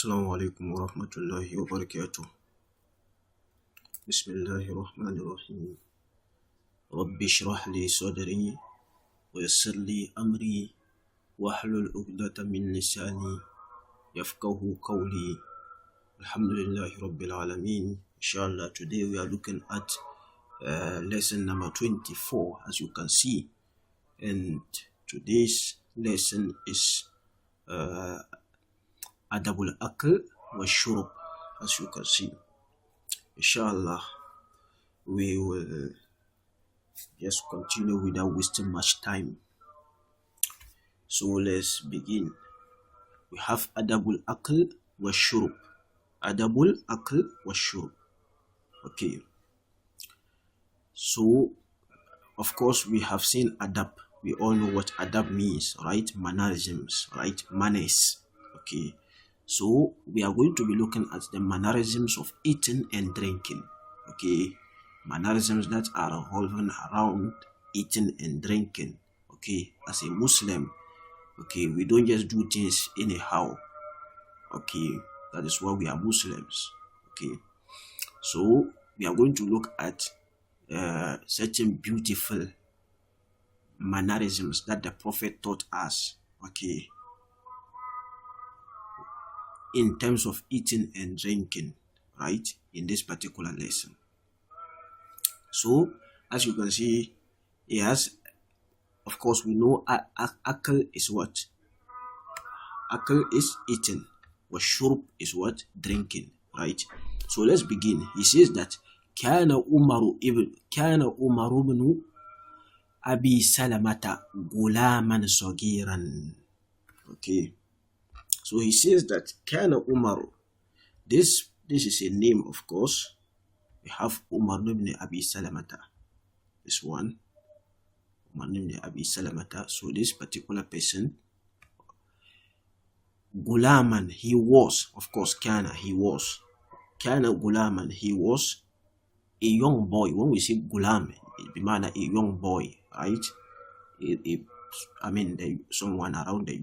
السلام عليكم ورحمة الله وبركاته. بسم الله الرحمن الرحيم. رب اشرح لي صدري ويسر لي أمري واحلل عقدة من لساني يفقه قولي. الحمد لله رب العالمين. Inshallah, today we are looking at lesson number 24, as you can see, and today's lesson is Adabul Akl wa Shurub, as you can see. Inshallah, we will just continue without wasting much time. So let's begin. We have Adabul Akl wa Shurub. Adabul Akl wa Shurub. Okay. So, of course, we have seen adab. We all know what adab means, right? Mannerisms, right? Manners. Okay. So, we are going to be looking at the mannerisms of eating and drinking. Okay. Mannerisms that are revolving around eating and drinking. Okay. As a Muslim, okay, we don't just do things anyhow. Okay. That is why we are Muslims. Okay. So, we are going to look at certain beautiful mannerisms that the Prophet taught us, okay, in terms of eating and drinking, right, in this particular lesson. So, as you can see, yes, of course, we know akl is what? Akl is eating. Shurb is what? Drinking, right? So let's begin. He says that كان عمر بن أبي سلمة غلاما صغيرا. Okay. So he says that كان عمر. This is a name, of course. We have Umar ibn Abi Salamata. This one. Umar ibn Abi Salamata. So this particular person, Gulaman, he was, of course, Kana, he was. Kana Gulaman, he was a young boy. When we say Gulam, it means a young boy, right? Someone around the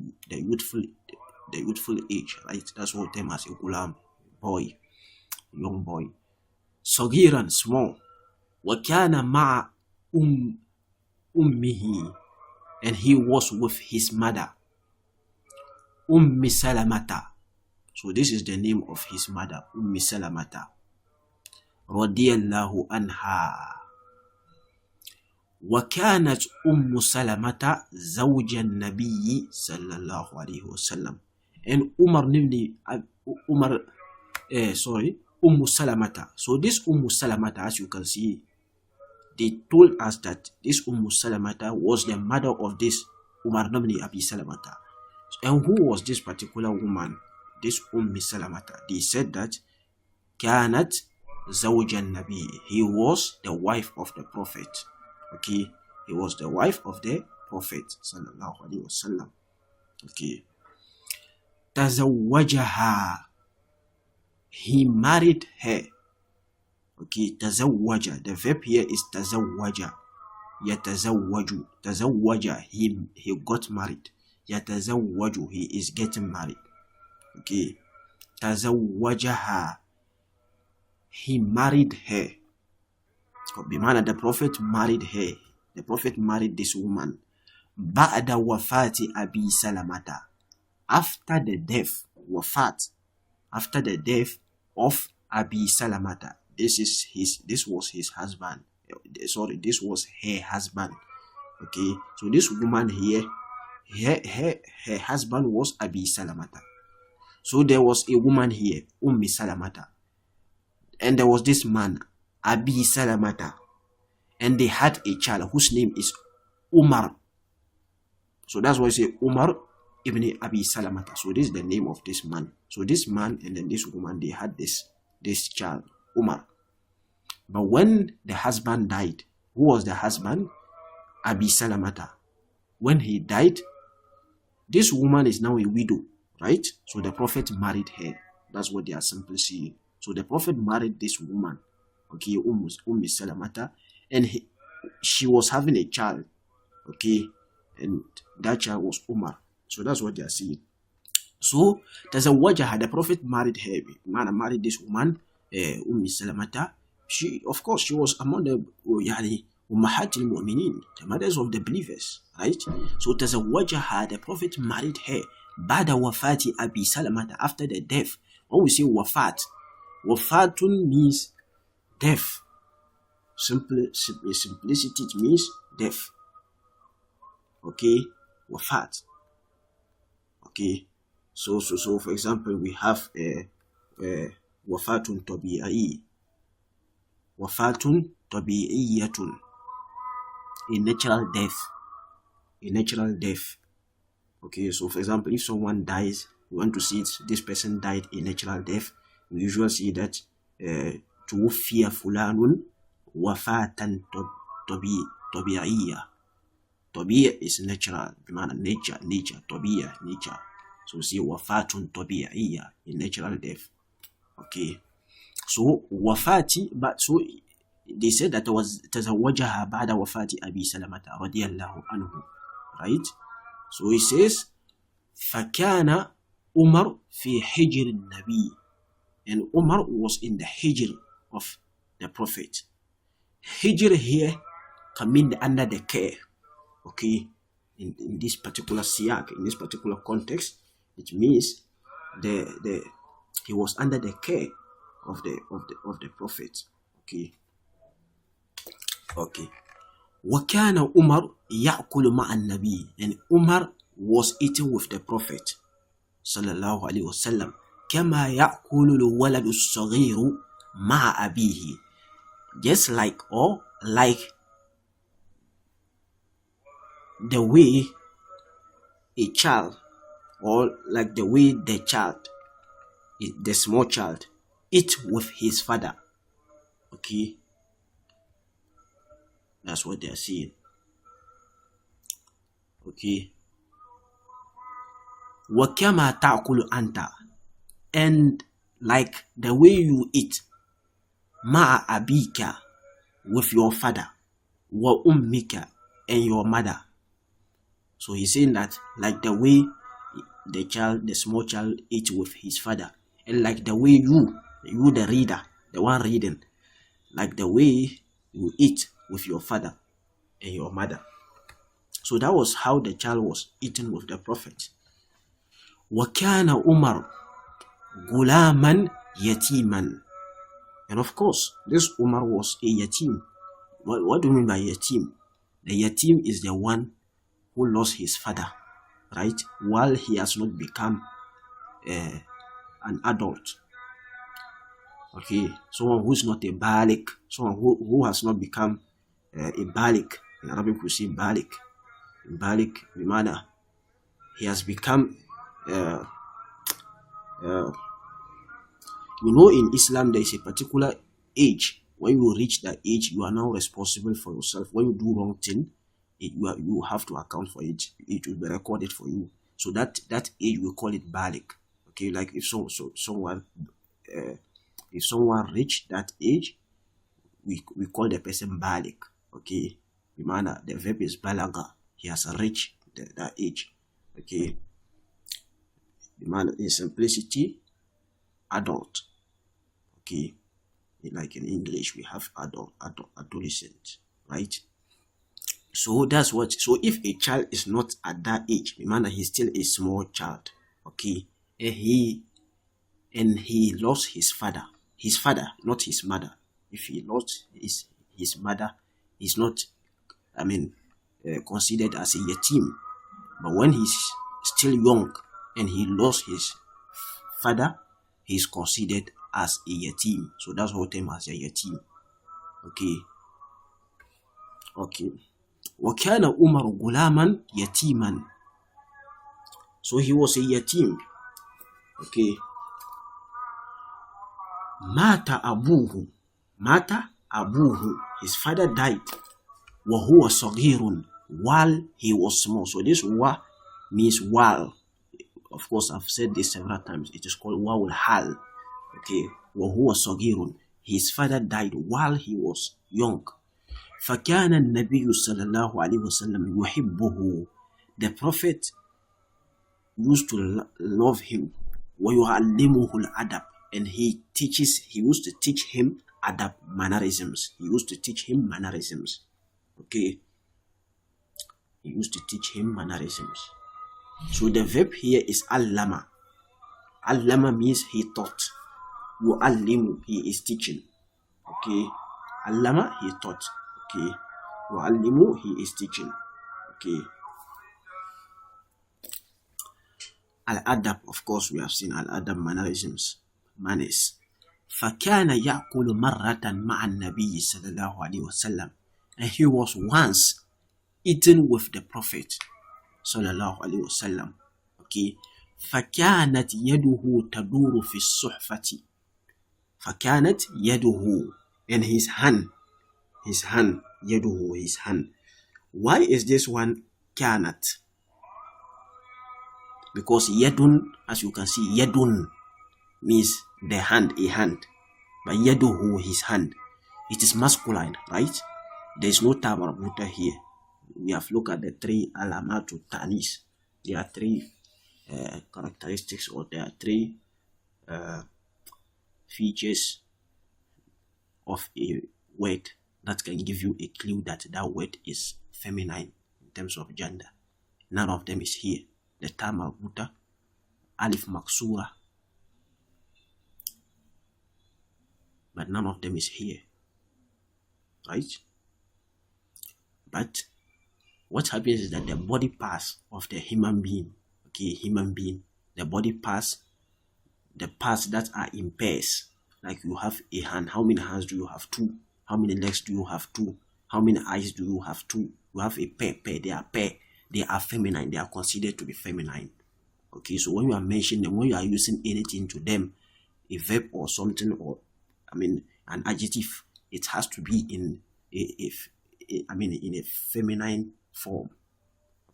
youthful age, right? That's what them as a Gulam, boy, young boy. Sagiran, small. Wakana ma ummihi, and he was with his mother. Salamata. So this is the name of his mother, Salamata. Radiyallahu anha. وكانت سلمة زوج النبي صلى الله عليه وسلم. And Salamata. So this Salamata, as you can see, they told us that this Salamata was the mother of this Umar ibn Abi Salamata. And who was this particular woman? This Salamata. They said that كانت زوج النبي. He was the wife of the Prophet. Okay, he was the wife of the Prophet sallallahu alaihi wasallam. Okay. تزوجها. He married her. Okay, تزوج. The verb here is تزوج. يتزوج. تزوج. He got married. يتزوج. He is getting married. Okay. تزوجها. He married her. Bimana, the Prophet married her. The Prophet married this woman. Ba'da wafati Abi Salamata. After the death, wafat. After the death of Abi Salamata. This was his husband. Sorry, this was her husband. Okay, so this woman here, her husband was Abi Salamata. So there was a woman here, Salamata. And there was this man, Abi Salamata. And they had a child whose name is Umar. So that's why I say Umar ibn Abi Salamata. So this is the name of this man. So this man and then this woman, they had this child, Umar. But when the husband died, who was the husband? Abi Salamata. When he died, this woman is now a widow, right? So the Prophet married her. That's what they are simply saying. So the Prophet married this woman, okay, Salamata, and she was having a child, okay, and that child was Umar. So that's what they are saying. So تزوجها, the Prophet married her, married this woman, Salamata. She, of course, she was among the أمهات المؤمنين, the mothers of the believers, right? So تزوجها, the Prophet married her بعد وفاة أبي سلمة, after the death. When we say wafat, wafatun means death. Simplicity, it means death. Okay, wafat. Okay, so for example, we have wafatun tabi'i, wafatun tabi'iyatun, a natural death. Okay, so for example, if someone dies, we want to see this person died a natural death, we usually see that توفي فلان وفاة طبيعية. طبيعي is natural, بمعنى nature, طبيعة nature. So see وفاة طبيعية, a natural death. Okay, so وفاتي, but so they said that was تزوجها بعد وفاة أبي سلمة رضي الله عنه, right? So he says فكان Umar في حجر النبي, and Umar was in the hijr of the Prophet. Hijr here can mean under the care. Okay, in this particular siyak, in this particular context, it means he was under the care of the Prophet. Okay. وكان عمر يأكل مع النبي, and Umar was eating with the Prophet sallallahu alaihi wasallam. كما يأكل الولد الصغير مع أبيه, just like the way a child, or like the way the small child eat with his father. Okay, that's what they are saying. Okay, وكما تأكل أنت, and like the way you eat مع أبيك, with your father, وأمك, and your mother. So he's saying that like the way the small child eats with his father, and like the way you the reader, the one reading, like the way you eat with your father and your mother. So that was how the child was eating with the Prophet. وكان عمر غلاما يتيما, and of course this Umar was a yatim. What do you mean by yatim? The yatim is the one who lost his father, right, while he has not become an adult. Okay, someone who is not a balik, someone who has not become a balik. In Arabic we say balik. Balik, bimana, he has become in Islam there is a particular age. When you reach that age, you are now responsible for yourself. When you do wrong thing, you have to account for it. It will be recorded for you. So that age we call it balik. Okay, like if someone reached that age, we call the person balik. Okay, the verb is balaga. He has reached that age. Okay, in simplicity, adult. Okay, like in English we have adolescent, right? So that's what. So if a child is not at that age, he's still a small child. Okay, and he lost his father, not his mother. If he lost his mother, he's not, considered as a yatim. But when he's still young and he lost his father, he's considered as a yatim. So that's what term as a yatim. Okay. وكان عمر غلاما يتيما. So he was a yatim. Okay. Mata abuhu. His father died. وهو صغير, while he was small. So this wa means while. Of course, I've said this several times. It is called wawul hal. Okay. وهو صغير. His father died while he was young. فكان النبي صلى الله عليه وسلم يحبه. The Prophet used to love him. وَيُعَلِّمُهُ الْأَدَبِ, and he used to teach him adab, mannerisms. He used to teach him mannerisms. Okay. He used to teach him mannerisms. So the verb here is allama. Allama means he taught. Yu'allimu, he is teaching. Okay. Allama, he taught. Okay. Yu'allimu, he is teaching. Okay. Al-adab, of course, we have seen al-adab, mannerisms, manners. فَكَانَ يَأْكُلُ مَرَّةً مَعَ النَّبِيِّ صلى الله عليه وسلم, and he was once eaten with the Prophet صلى الله عليه وسلم. Okay. فَكَانَتْ يَدُهُ تَدُورُ فِي الصُّحْفَةِ. فَكَانَتْ يَدُهُ, and his hand, يَدُهُ, his hand. Why is this one كانت? Because yadun, as you can see, yadun means the hand, a hand. But yaduhu, his hand. It is masculine, right? There is no ta marbuta here. We have looked at the three alamatu ta'nis. There are three characteristics, or there are three features of a word that can give you a clue that that word is feminine in terms of gender. None of them is here. The ta marbuta, alif maksura, but none of them is here, right? But what happens is that the body parts of the human being, okay, the body parts, the parts that are in pairs, like you have a hand. How many hands do you have? 2. How many legs do you have? 2. How many eyes do you have? 2. You have a pair. They are pair. They are feminine. They are considered to be feminine. Okay, so when you are mentioning them, when you are using anything to them, a verb or something, or an adjective, it has to be in in a feminine form.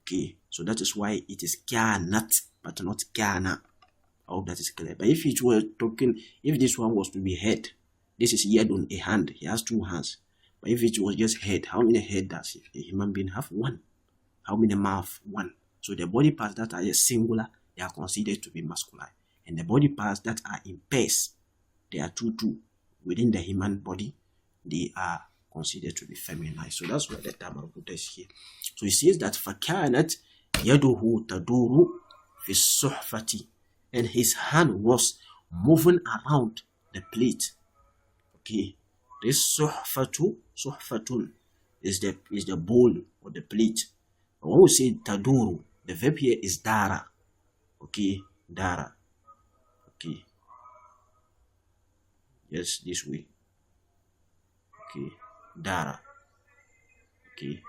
Okay, so that is why it is kanat, but not kana. I hope that is clear. But if it were talking, if this one was to be head, this is yadun, a hand. He has 2 hands. But if it was just head, how many head does a human being have? 1. How many mouth? 1. So the body parts that are just singular, they are considered to be masculine. And the body parts that are in pairs, they are 2. Within the human body, they are considered to be feminine. So that's why the term marbuta is here. So it says that فَكَانَتْ يَدُهُ تَدُورُ فِي الصُّحْفَةِ, and his hand was moving around the plate. Okay, this suhfatun is the bowl or the plate. When we say taduru, the verb here is dara. Okay, dara. Okay. Yes, this way. Okay, dara. Okay,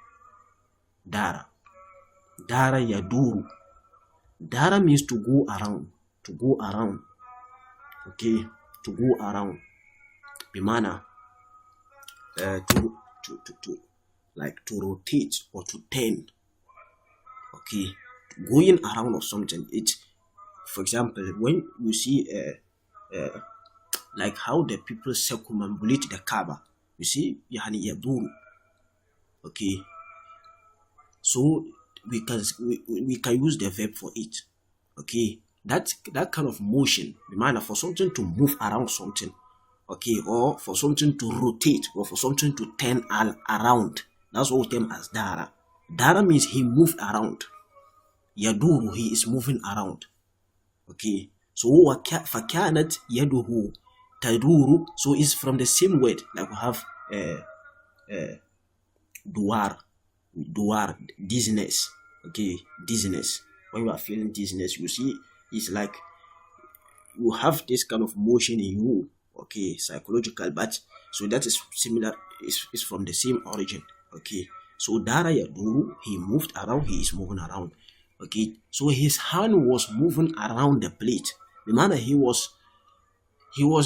dara. Dara yaduru. Dara means to go around. To go around. Okay, to go around. Bimana, like to rotate or to turn. Okay, going around or something. It, for example, when you see like how the people circumambulate the Kaaba, you see, yani yaduru. Okay, so we can use the verb for it. Okay, that kind of motion, the manner for something to move around something. Okay, or for something to rotate, or for something to turn around. That's what we term as dara. Dara means he moved around. Yaduru, he is moving around. Okay, so fakanat yaduhu taduru. So it's from the same word, like we have duar, dizziness. Okay, dizziness. When you are feeling dizziness, you see, it's like you have this kind of motion in you. Okay, psychological, but so that is similar, is from the same origin. Okay, so dara yaduru, he moved around, he is moving around. Okay, so his hand was moving around the plate. The manner he was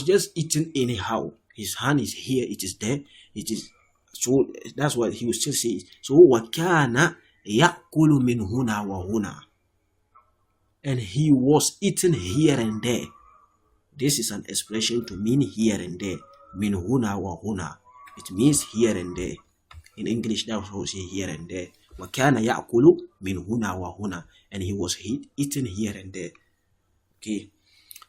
just eating anyhow. His hand is here, it is there, it is. So that's what he will still say. So wakana yakulu min huna wa huna, and he was eating here and there. This is an expression to mean here and there. Min huna wa huna. It means here and there. In English, that's how we say here and there. وكان يأكل من هنا وهنا, and he was eating here and there. Okay.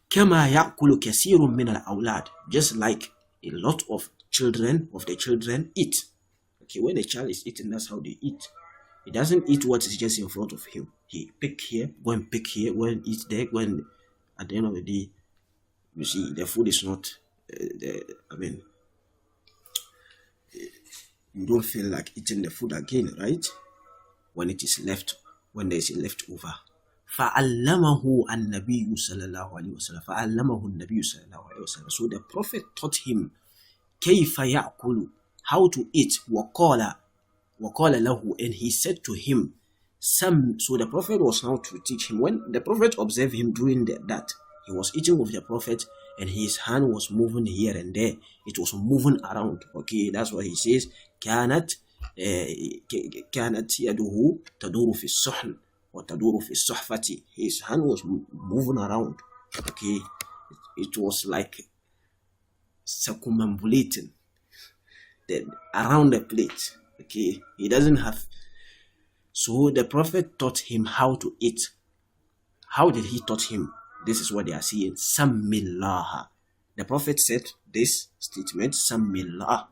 كما يأكل كثير من الأولاد, just like a lot of the children eat. Okay, when a child is eating, that's how they eat. He doesn't eat what is just in front of him. He pick here, go and pick here, go and eat there. When at the end of the day, you see the food is not. You don't feel like eating the food again, right? When it is left, when there is a leftover. فَعَلَّمَهُ النَّبِيُّ صَلَى اللَّهُ عَلَيْهِ وَسَلَّمَ. فَعَلَّمَهُ النَّبِيُّ صَلَى اللَّهُ عَلَيْهِ وَسَلَّمَ. So the Prophet taught him كَيْفَ يَأْكُلُ, how to eat. وَقَالَ لَهُ, and he said to him, some. So the Prophet was now to teach him. When the Prophet observed him doing that, he was eating with the Prophet, and his hand was moving here and there. It was moving around. Okay, that's what he says. كانت يده تدور في الصحن وتدور في الصحفة. His hand was moving around. Okay, it was like circumambulating around the plate. Okay, he doesn't have. So the Prophet taught him how to eat. How did he taught him? This is what they are saying. Sammillah. The Prophet said this statement. Sammillah.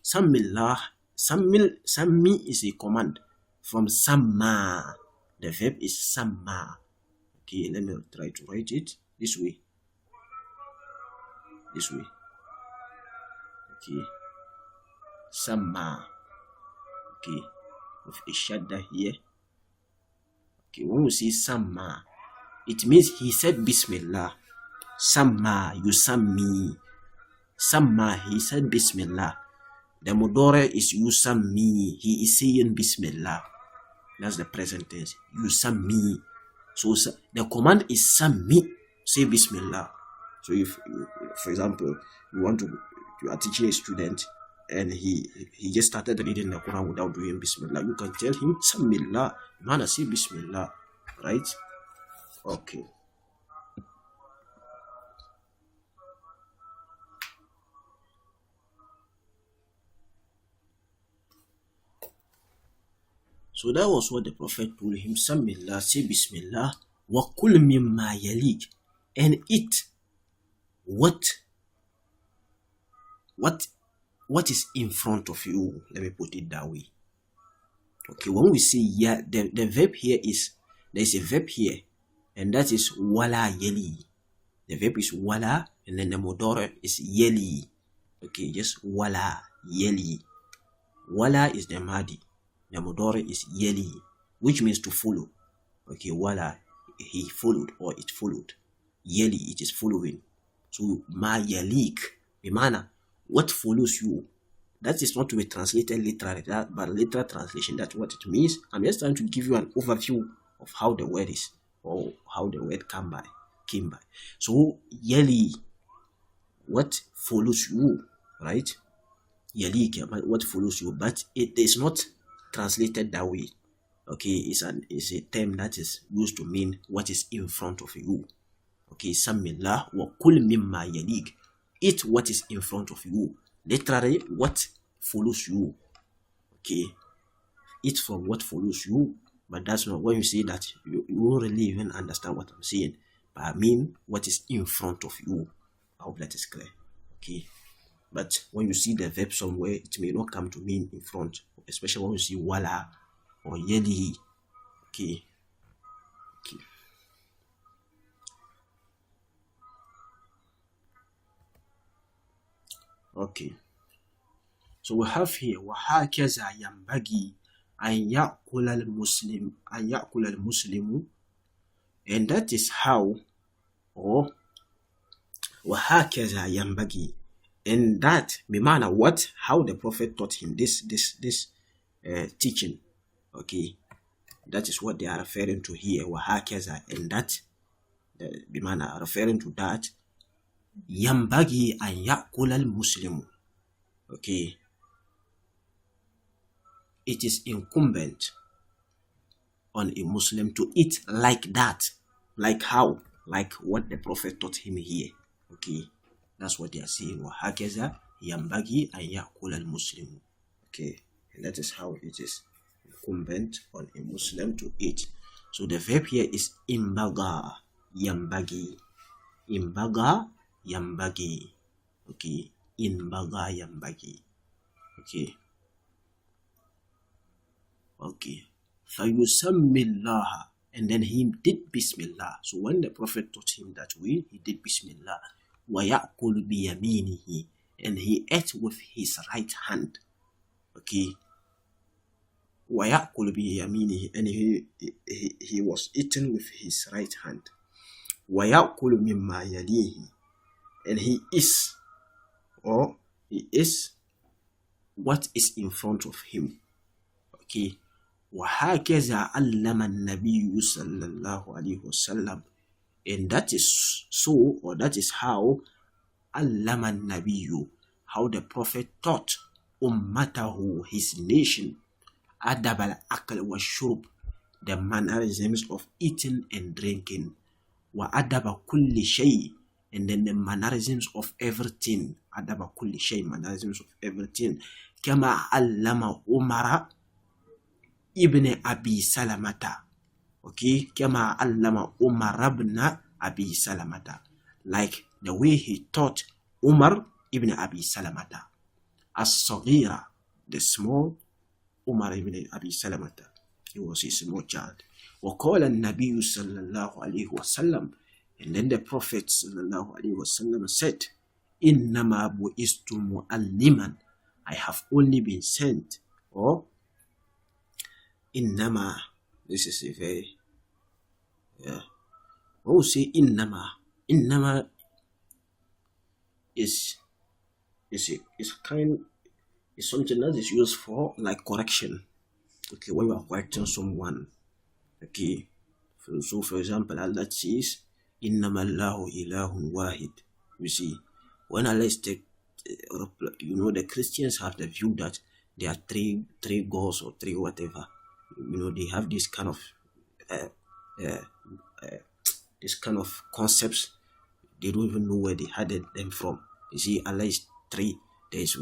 Sammillah. Sammi is a command from samma. The verb is samma. Okay, let me try to write it this way. This way. Okay. Samma. Okay. With a shadda here. Okay, when we say samma, it means he said Bismillah. Samma, yusammi. Samma, he said Bismillah. The mudore is yusammi. He is saying Bismillah. That's the present tense. Yusammi. So the command is sammi. Say Bismillah. So if, for example, you are teaching a student and he just started reading the Quran without doing Bismillah, you can tell him Sammillah. Man, say Bismillah. Right? Okay. So that was what the Prophet told him. Sammillah, say Bismillah. Wa kul mimma yalik, and eat what is in front of you. Let me put it that way. Okay, when we say yeah, the verb here is, there is a verb here, and that is wala yeli. The verb is wala, and then the mudore is yeli. Okay, just wala yeli. Wala is the madi. The mudore is yeli, which means to follow. Okay, wala, he followed or it followed. Yeli, it is following. So ma yalik, bimana, what follows you. That is not to be translated literally, but literal translation, that's what it means. I'm just trying to give you an overview of how the word is, or how the word came by. So yeli, what follows you, right? Yalik, what follows you, but it is not translated that way. Okay, it's a term that is used to mean what is in front of you. Okay, Sammillah wa kul mimma yalik. Eat what is in front of you. Literally, what follows you. Okay, eat from what follows you. But that's not when you say that, you won't really even understand what I'm saying. But I mean what is in front of you. I hope that is clear. Okay, but when you see the verb somewhere, it may not come to mean in front, especially when you see wala or yeli. Okay. Okay. So we have here وَهَكَذَا يَنْبَغِي أَنْ يَأْكُلَ الْمُسْلِمُ, and that is how, or وَهَكَذَا يَنْبَغِي, and that, bimana what, how the Prophet taught him this teaching. Okay, that is what they are referring to here. وَهَكَذَا, and that, bimana referring to that. ينبغي أن يأكل المسلم. Okay, it is incumbent on a Muslim to eat like that. Like how? Like what the Prophet taught him here. Okay, that's what they are saying. وهكذا ينبغي أن يأكل المسلم. Okay, and that is how it is. incumbent on a Muslim to eat. So the verb here is imbaga yambagi. Imbaga yambagi. Okay, imbaga yambagi. Okay. Okay. فَيُسَمِّ اللَّهَ, and then he did Bismillah. So when the Prophet taught him that way, he did Bismillah. وَيَأْكُلُ بِيَمِينِهِ, and he ate with his right hand. Okay. وَيَأْكُلُ بِيَمِينِهِ, and he was eating with his right hand. وَيَأْكُلُ مِمَّا يَلِيهِ, and he is what is in front of him. Okay. وَهَكَذَا عَلَّمَ النَّبِيُّ صَلَّى اللَّهُ عَلَيْهِ وَسَلَّمَ, and that is so, or that is how عَلَّمَ النَّبِيُّ, how the Prophet taught ummatahu, his nation, adab al-akl wa shurb, the mannerisms of eating and drinking, wa adaba kulli shay, and then the mannerisms of everything, adaba kulli shay, mannerisms of everything, kama allama Umara ibn Abi Salamata. Okay, kama allama Umar ibn Abi Salamata, like the way he taught Umar ibn Abi Salamata, as-saghira, the small Umar ibn Abi Salamata, he was a small child. وقال النبي صلى الله عليه وسلم, and then the Prophet صلى الله عليه وسلم said, إنما بعثت معلما, I have only been sent, or إنما, this is a very, when we say إنما is something that is used for like correction. Okay, when you are correcting someone. Okay, so for example, Allah says, إنما الله إله واحد. You see, when Allah is the Christians have the view that there are three gods or three whatever. They have this kind of concepts. They don't even know where they had them from. You see, Allah is three. There is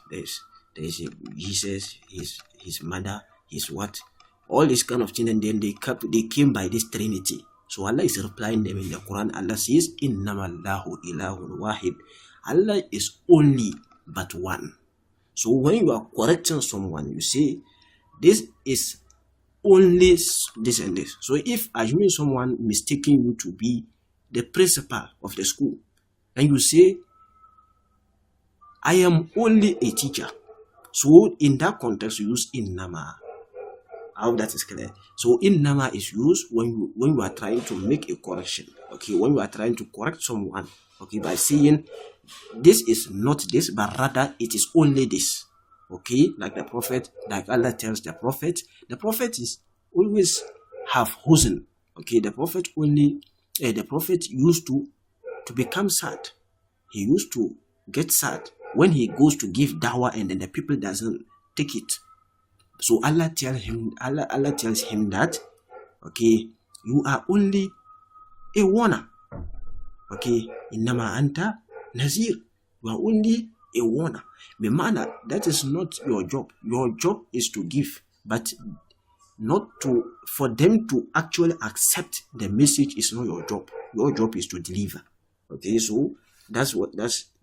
there is Jesus, his mother, his what, all this kind of thing, and then they came by this Trinity. So Allah is replying them in the Quran. Allah says, Innama Allahu ilahun wahid. Allah is only but one. So when you are correcting someone, you say, this is only this and this. So if assuming someone mistaking you to be the principal of the school, and you say, I am only a teacher. So in that context, you use innama. I hope that is clear. So innama is used when you are trying to make a correction. Okay, when you are trying to correct someone. Okay, by saying this is not this, but rather it is only this. Okay, like the Prophet, like Allah tells the Prophet is always have huzn. Okay, the Prophet used to become sad. He used to get sad when he goes to give dawah and then the people doesn't take it. So Allah tells him that, okay, you are only a warner. Okay, innama anta nazir. You are only a warner. Bimana, that is not your job. Your job is to give, but for them to actually accept the message is not your job. Your job is to deliver. Okay, so that's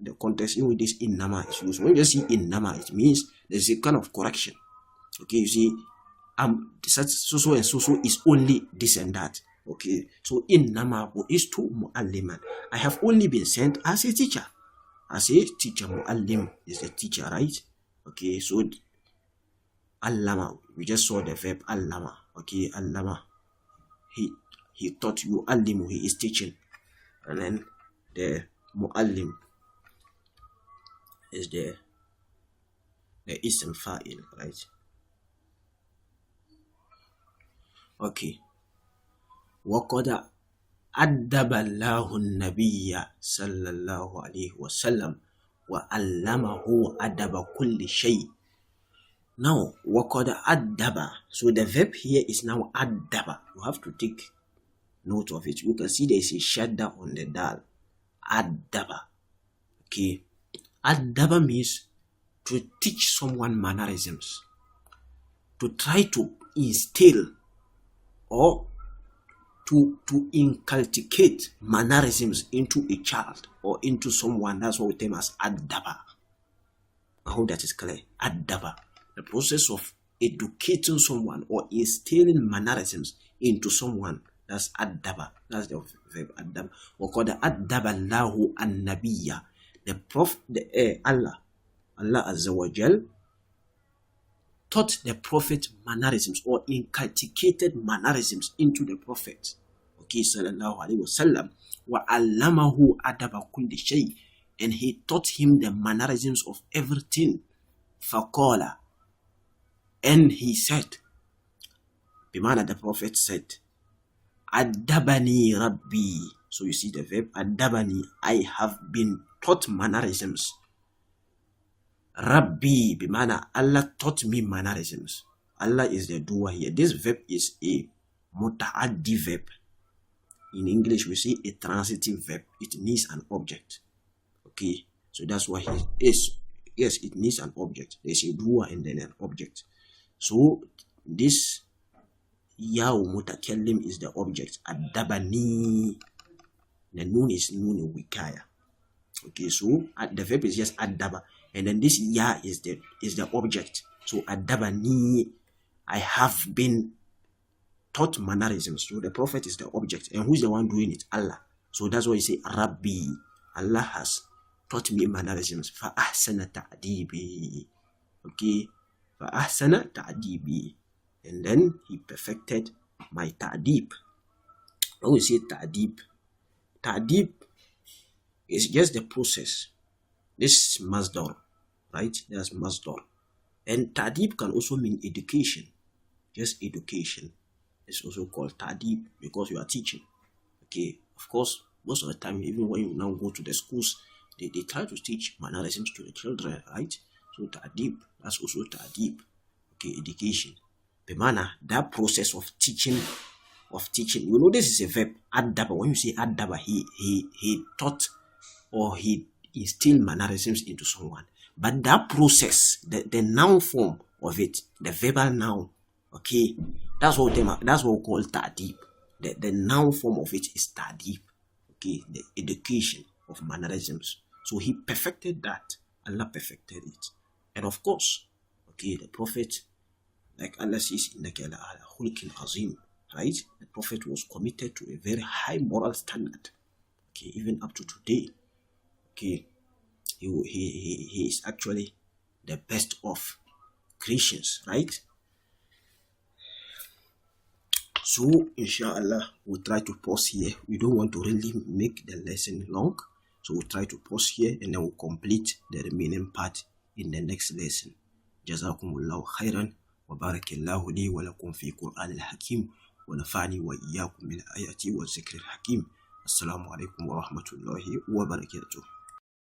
the context in which this innama is used. When you see innama, it means there's a kind of correction. Okay, you see, so and so is only this and that. Okay, so innama bu'istu mu'alliman. I have only been sent as a teacher. As a teacher, mu'allim is the teacher, right? Okay, so allama, we just saw the verb allama. Okay, allama, he taught you, allimu, he is teaching. And then the mu'allim is the ism fa'il, right? Okay. وَقَدْ أَدَّبَ اللَّهُ النَّبِيَّ صَلَّى اللَّهُ عَلَيْهِ وَسَلَّمَ وَعَلَّمَهُ أَدَبَ كُلِّ شَيْءٍ. Now, وَقَدْ أَدَّبَ. So the verb here is now أَدَّبَ. You have to take note of it. You can see there is a shadda on the dal. أَدَّبَ. Okay. أَدَّبَ means to teach someone mannerisms. to try to instill or to inculcate mannerisms into a child or into someone. That's what we term as adaba. I hope that is clear. Adaba, the process of educating someone or instilling mannerisms into someone. That's adaba. That's the verb adaba. We call the adaba Allahu an-nabiyya. Allah Azza wa Jal taught the prophet mannerisms or inculcated mannerisms into the prophet. Okay, sallallahu alaihi wasallam. Wa allamahu adaba kulli shay, and he taught him the mannerisms of everything. Faqala, and he said, bimana the prophet said, adabani rabbi. So you see the verb adabani, I have been taught mannerisms. Rabbi, bimana Allah taught me mannerisms. Allah is the doer here. This verb is a muta'addi verb. In English, we say a transitive verb. It needs an object. Okay, so that's why he is. Yes, it needs an object. There's a doer and then an object. So this yaw mutakallim is the object. Adabani. The noon is noon wikaya. Okay, so the verb is just adaba, and then this ya is the object. So adabani, I have been taught mannerisms. So the prophet is the object, and who's the one doing it? Allah. So that's why you say Rabbi. Allah has taught me mannerisms. Fa ahsana ta'dibi. Okay, fa ahsana ta'dibi, and then he perfected my ta'dib. When we say ta'dib, ta'dib is just the process. This masdar, right? That's masdar. And ta'dib can also mean education. Just education. It's also called ta'dib because you are teaching. Okay, of course, most of the time, even when you now go to the schools, they try to teach mannerisms to the children, right? So ta'dib, that's also ta'dib. Okay, education. Bimana, that process of teaching. You know, this is a verb, adaba. When you say adaba, he taught or he instilled mannerisms into someone. But that process, the noun form of it, the verbal noun, okay, that's what we call ta'dib. The noun form of it is ta'dib. Okay, the education of mannerisms. So he perfected that. Allah perfected it. And of course, okay, the prophet, like Allah says, innaka la'ala khulqin azim. Right? The prophet was committed to a very high moral standard. Okay, even up to today. Okay, he is actually the best of creations, right? So, inshallah, we'll try to pause here. We don't want to really make the lesson long. So we'll try to pause here and then we'll complete the remaining part in the next lesson. Jazakumullahu khairan wa barakallahu li wa lakum fi Qur'an al-Hakim. ونفعني وإياكم بالآيات والذكر الحكيم. السلام عليكم ورحمة الله وبركاته.